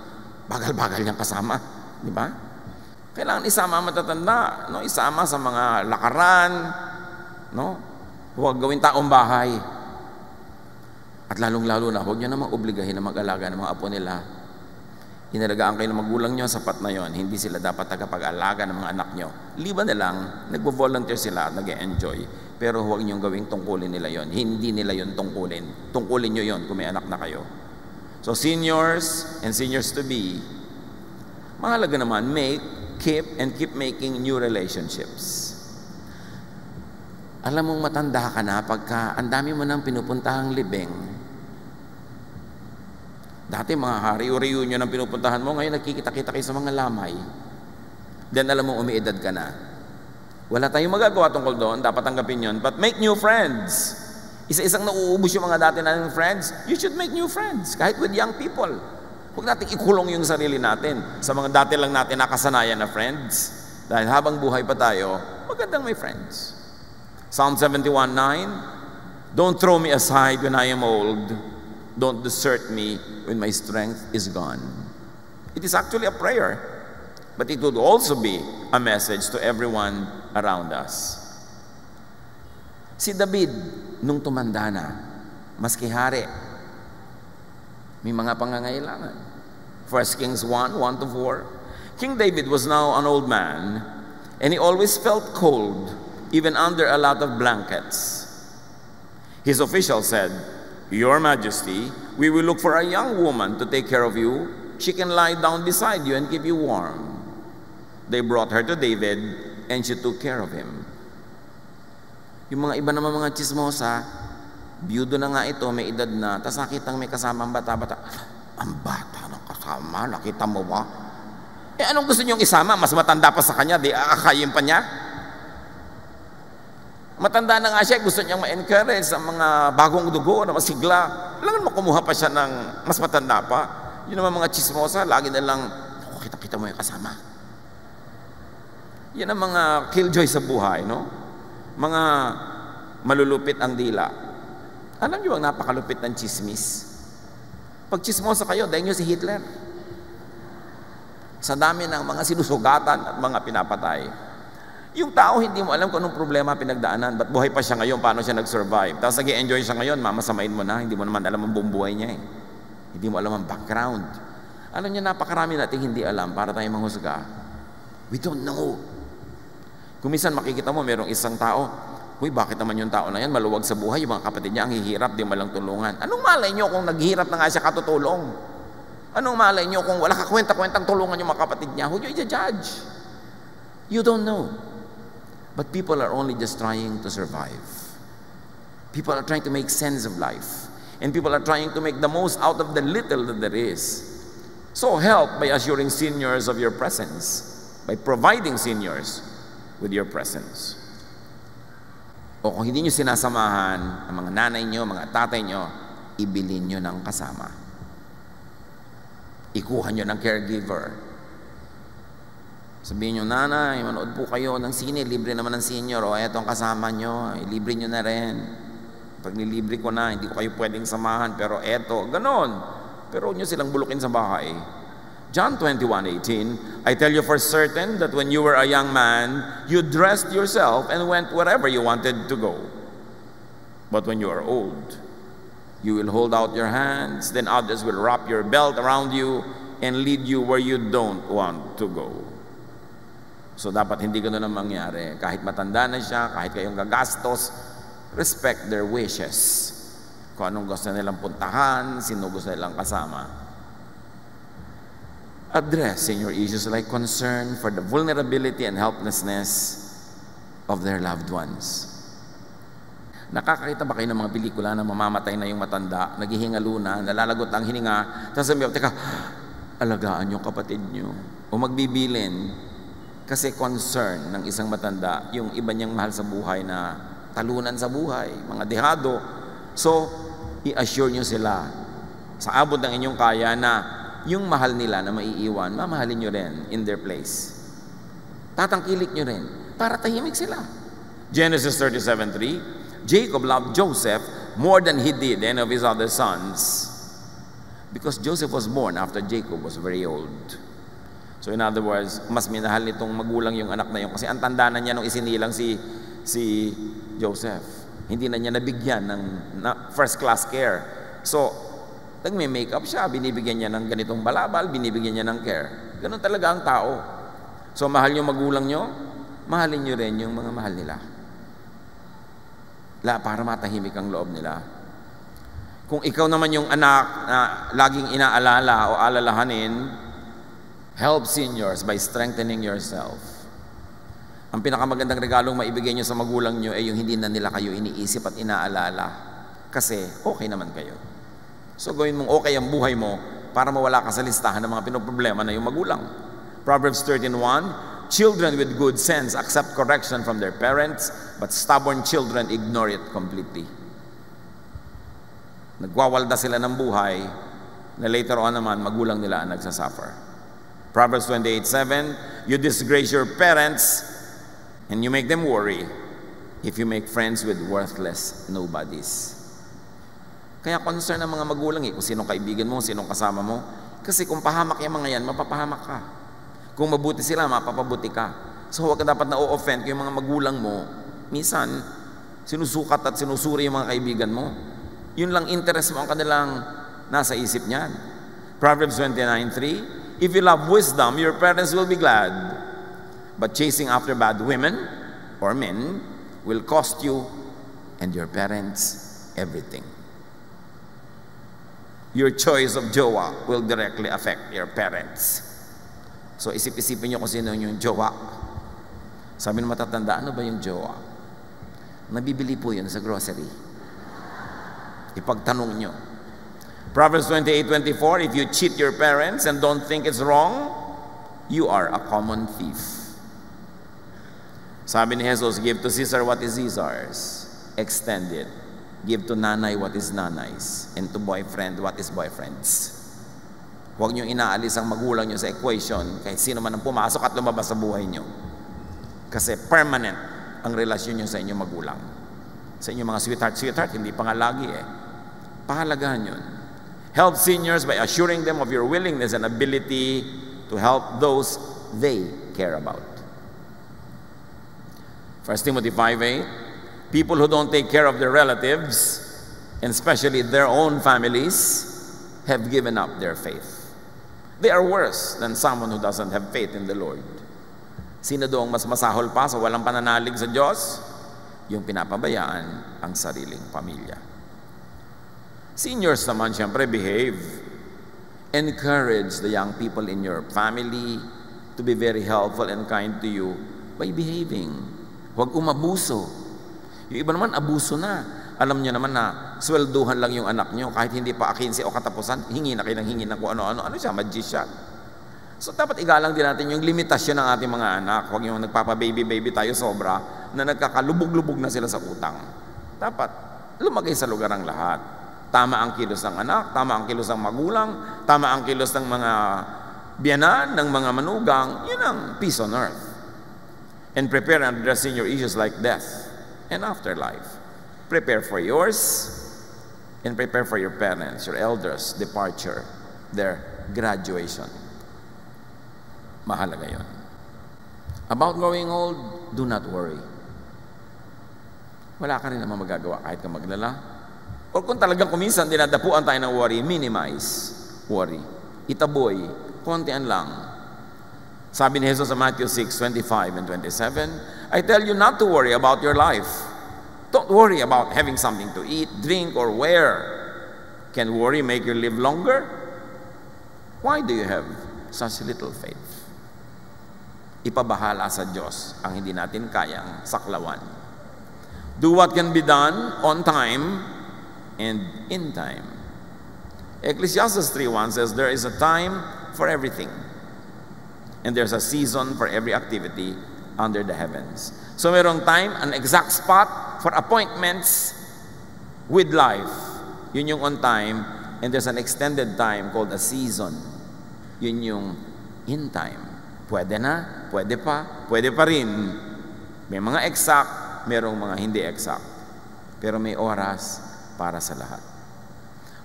bagal-bagal niyang kasama. Di ba? Kailangan isama ang matatanda, no? Isama sa mga lakaran, no? Huwag gawin taong bahay. At lalong-lalo na, huwag niyo namang obligahin na mag-alaga ng mga apo nila. Inalagaan kayo ng magulang niyo, sapat na yon. Hindi sila dapat tagapag-alaga ng mga anak niyo. Liban na lang, nagvo-volunteer sila at nag-enjoy. Pero huwag niyong gawing tungkulin nila yon. Hindi nila yon tungkulin. Tungkulin niyo yon kung may anak na kayo. So seniors and seniors to be, mahalaga naman, keep making new relationships. Alam mong matanda ka na pagka ang dami mo nang pinupuntahang libing. Dati mga reunion ang pinupuntahan mo, ngayon nagkikita-kita kayo sa mga lamay. Then alam mo, umiedad ka na. Wala tayong magagawa tungkol doon, dapat tanggapin yun. But make new friends. Isa-isang nauubos yung mga dati nating friends, you should make new friends, kahit with young people. Huwag natin ikulong yung sarili natin sa mga dati lang natin nakasanayan na friends. Dahil habang buhay pa tayo, magandang may friends. Psalm 71:9, don't throw me aside when I am old. Don't desert me when my strength is gone. It is actually a prayer, but it would also be a message to everyone around us. Si David, nung tumanda na, maski hari, may mga pangangailangan. 1 Kings 1:1-4. King David was now an old man, and he always felt cold, even under a lot of blankets. His official said, Your Majesty, we will look for a young woman to take care of you. She can lie down beside you and keep you warm. They brought her to David, and she took care of him. Yung mga iba naman mga chismosa, biyudo na nga ito, may edad na, tapos nakitang may kasama ang bata-bata. Ang bata ng kasama, nakita mo ba? Anong gusto niyong isama? Mas matanda pa sa kanya, di aakayin pa niya? Matanda na nga siya, gusto niyang ma-encourage sa mga bagong dugo na masigla. Kailangan makumuha pa siya ng mas matanda pa. Yun naman mga chismosa, lagi na lang, kita-kita mo yung kasama. Yan ang mga killjoy sa buhay, no? Mga malulupit ang dila. Alam niyo ang napakalupit ng chismis? Pag chismosa kayo, dahil niyo si Hitler. Sa dami ng mga sinusugatan at mga pinapatay. Yung tao, hindi mo alam kung anong problema pinagdaanan. Ba't buhay pa siya ngayon? Paano siya nag-survive? Tapos nag-i-enjoy siya ngayon, mamasamain mo na. Hindi mo naman alam ang buong buhay niya eh. Hindi mo alam ang background. Alam niyo, napakarami nating hindi alam para tayo manghusga. We don't know. Kung minsan makikita mo, merong isang tao, uy, bakit naman yung tao na yan, maluwag sa buhay, yung mga kapatid niya, ang hihirap, di malang tulungan. Anong malay niyo kung naghihirap na nga siya katutulong? Anong malay niyo kung wala kakwenta-kwentang tulungan yung mga kapatid niya? Who do you judge? You don't know. But people are only just trying to survive. People are trying to make sense of life. And people are trying to make the most out of the little that there is. So help by assuring seniors of your presence, by providing seniors with your presence. O kung hindi nyo sinasamahan ang mga nanay nyo, mga tatay nyo, ibilin nyo ng kasama. Ikuha nyo ng caregiver. Sabihin nyo, nanay, manood po kayo ng sine, libre naman ng senior, o eto ang kasama nyo, libre nyo na rin. Pag nilibre ko na, hindi ko kayo pwedeng samahan, pero eto, ganon. Pero huwag nyo silang bulukin sa bahay. John 21:18, I tell you for certain that when you were a young man, you dressed yourself and went wherever you wanted to go. But when you are old, you will hold out your hands, then others will wrap your belt around you and lead you where you don't want to go. So dapat hindi ganun ang mangyari. Kahit matanda na siya, kahit kayong gagastos, respect their wishes. Kung anong gusto nilang puntahan, sino gusto nilang kasama. Addressing your issues like concern for the vulnerability and helplessness of their loved ones. Nakakakita ba kayo ng mga pelikula na mamamatay na yung matanda, naghihingalo na, nalalagot ang hininga, tapos sabi, teka, alagaan yung kapatid nyo. O magbibilin. Kasi concern ng isang matanda, yung iba niyang mahal sa buhay na talunan sa buhay, mga dehado. So, i-assure nyo sila sa abot ng inyong kaya na yung mahal nila na maiiwan, mamahalin nyo rin in their place. Tatangkilik nyo rin para tahimik sila. Genesis 37:3, Jacob loved Joseph more than he did any of his other sons because Joseph was born after Jacob was very old. So in other words, mas minahal nitong magulang yung anak na yun kasi ang tanda na niya nung isinilang si Joseph. Hindi na niya nabigyan ng first class care. So, nagme-makeup siya, binibigyan niya ng ganitong balabal, binibigyan niya ng care. Ganun talaga ang tao. So, mahal yung magulang nyo, mahalin nyo rin yung mga mahal nila. Para matahimik ang loob nila. Kung ikaw naman yung anak na laging inaalala o alalahanin, help seniors by strengthening yourself. Ang pinakamagandang regalong maibigay nyo sa magulang nyo ay yung hindi na nila kayo iniisip at inaalala. Kasi okay naman kayo. So gawin mong okay ang buhay mo para mawala ka sa listahan ng mga pinoproblema na yung magulang. Proverbs 13:1, children with good sense accept correction from their parents, but stubborn children ignore it completely. Nagwawalda sila ng buhay na later on naman magulang nila ang nagsasuffer. Proverbs 28:7, you disgrace your parents and you make them worry if you make friends with worthless nobodies. Kaya concern ng mga magulang kung sinong kaibigan mo, sinong kasama mo. Kasi kung pahamak yung mga yan, mapapahamak ka. Kung mabuti sila, mapapabuti ka. So huwag ka dapat na-o-offend kung yung mga magulang mo, minsan, sinusukat at sinusuri yung mga kaibigan mo. Yun lang interest mo ang kanilang nasa isip niyan. Proverbs 29:3, if you love wisdom, your parents will be glad. But chasing after bad women or men will cost you and your parents everything. Your choice of jowa will directly affect your parents. So isip-isipin nyo kung sino yung jowa. Sabi ng matatanda, ano ba yung jowa? Nabibili po yun sa grocery. Ipagtanong nyo. Proverbs 28:24, if you cheat your parents and don't think it's wrong, you are a common thief. Sabi ni Jesus, give to Caesar what is Caesar's. Extend it. Give to nanay what is nanay's. And to boyfriend what is boyfriend's. Huwag niyong inaalis ang magulang niyo sa equation kahit sino man ang pumasok at lumabas sa buhay niyo. Kasi permanent ang relasyon niyo sa inyong magulang. Sa inyong mga sweetheart, hindi pa nga lagi Pahalagahan yun. Help seniors by assuring them of your willingness and ability to to help those they care about. 1 Timothy 5:8, people who don't take care of their relatives, and especially their own families, have given up their faith. They are worse than someone who doesn't have faith in the Lord. Sino doong mas masahol pa sa walang pananalig sa Diyos? Yung pinapabayaan ang sariling pamilya. Seniors naman, siyempre, behave. Encourage the young people in your family to be very helpful and kind to you by behaving. Huwag umabuso. Yung iba naman, abuso na. Alam niyo naman na swelduhan lang yung anak niyo, kahit hindi pa 15 o katapusan, hingi na kayo ng hingi ng kung ano-ano. Ano siya? Magician. So dapat igalang din natin yung limitasyon ng ating mga anak. Huwag yung nagpapa-baby tayo sobra na nagkakalubog-lubog na sila sa utang. Dapat lumagay sa lugar ang lahat. Tama ang kilos ng anak, tama ang kilos ng magulang, tama ang kilos ng mga biyanan, ng mga manugang. Yun ang peace on earth. And prepare and address your issues like death and afterlife. Prepare for yours and prepare for your parents, your elders' departure, their graduation. Mahalaga yun. About growing old, do not worry. Wala ka rin naman magagawa kahit ka maglala. O kung talagang kuminsan dinadapuan tayo ng worry, minimize worry. Itaboy, kontian lang. Sabi ni Jesus sa Matthew 6:25 and 27, I tell you not to worry about your life. Don't worry about having something to eat, drink, or wear. Can worry make you live longer? Why do you have such little faith? Ipabahala sa Diyos ang hindi natin kayang saklawan. Do what can be done on time and in time. Ecclesiastes 3:1 says, there is a time for everything, and there's a season for every activity under the heavens. So mayroong time, an exact spot for appointments with life. Yun yung on time. And there's an extended time called a season. Yun yung in time. Pwede na, pwede pa rin. May mga exact, mayroong mga hindi exact. Pero may oras para sa lahat.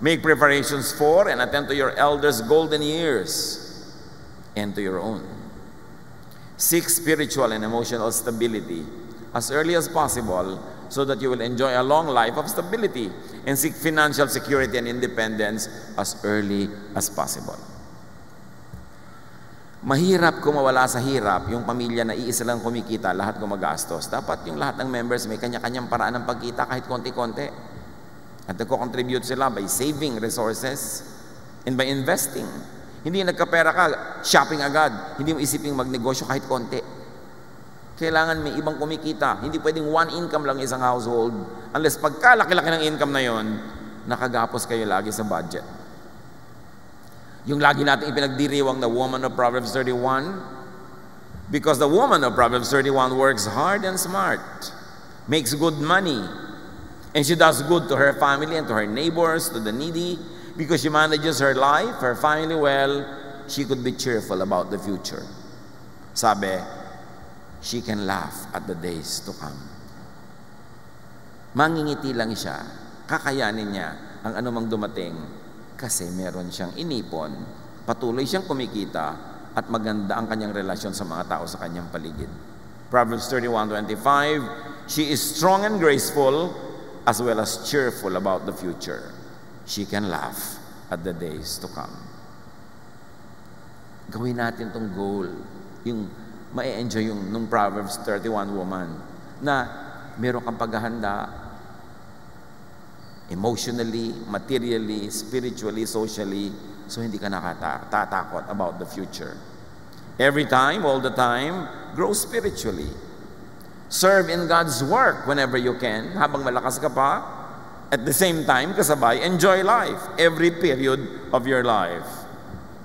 Make preparations for and attend to your elders' golden years and to your own. Seek spiritual and emotional stability as early as possible so that you will enjoy a long life of stability, and seek financial security and independence as early as possible. Mahirap kung mawala sa hirap yung pamilya na iisa lang kumikita, lahat gumagastos. Dapat yung lahat ng members may kanya-kanyang paraan ng pagkita kahit konti-konti. At nagko-contribute sila by saving resources and by investing. Hindi nagkapera ka, shopping agad. Hindi mo isiping magnegosyo kahit konti. Kailangan may ibang kumikita. Hindi pwedeng one income lang isang household. Unless pagkalaki-laki ng income na yon, nakagapos kayo lagi sa budget. Yung lagi natin ipinagdiriwang na woman of Proverbs 31, because the woman of Proverbs 31 works hard and smart, makes good money, and she does good to her family and to her neighbors, to the needy. Because she manages her life, her family well, she could be cheerful about the future. Sabi, she can laugh at the days to come. Mangingiti lang siya, kakayanin niya ang anumang dumating kasi meron siyang inipon, patuloy siyang kumikita, at maganda ang kanyang relasyon sa mga tao sa kanyang paligid. Proverbs 31:25, she is strong and graceful as well as cheerful about the future. She can laugh at the days to come. Gawin natin tong goal, yung ma-enjoy yung nung Proverbs 31 woman, na meron kang paghahanda emotionally, materially, spiritually, socially, so hindi ka nakatatakot about the future. Every time, all the time, grow spiritually. Serve in God's work whenever you can, habang malakas ka pa. At the same time, kasabay, enjoy life, every period of your life.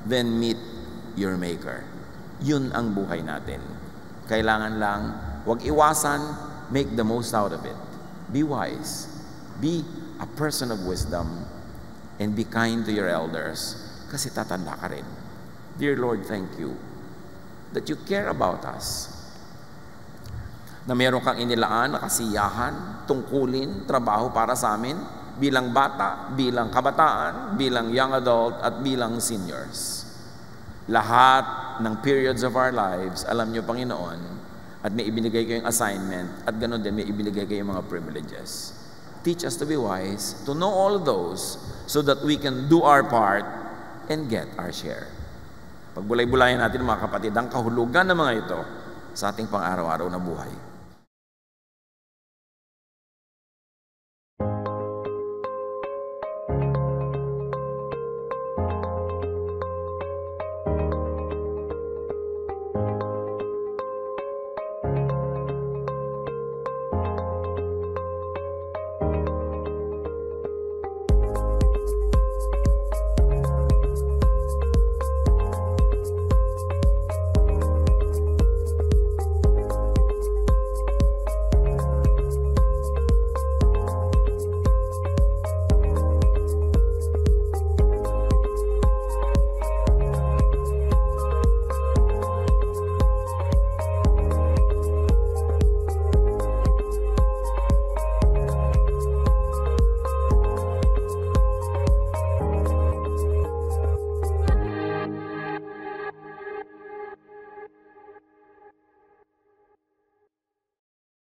Then meet your Maker. Yun ang buhay natin. Kailangan lang, huwag iwasan, make the most out of it. Be wise. Be a person of wisdom. And be kind to your elders. Kasi tatanda ka rin. Dear Lord, thank you that you care about us. Na meron kang inilaan na kasiyahan, tungkulin, trabaho para sa amin, bilang bata, bilang kabataan, bilang young adult, at bilang seniors. Lahat ng periods of our lives, alam nyo, Panginoon, at may ibinigay kayong assignment, at ganoon din may ibinigay kayong mga privileges. Teach us to be wise, to know all of those, so that we can do our part and get our share. Pagbulay-bulayan natin, mga kapatid, ang kahulugan ng mga ito sa ating pang-araw-araw na buhay.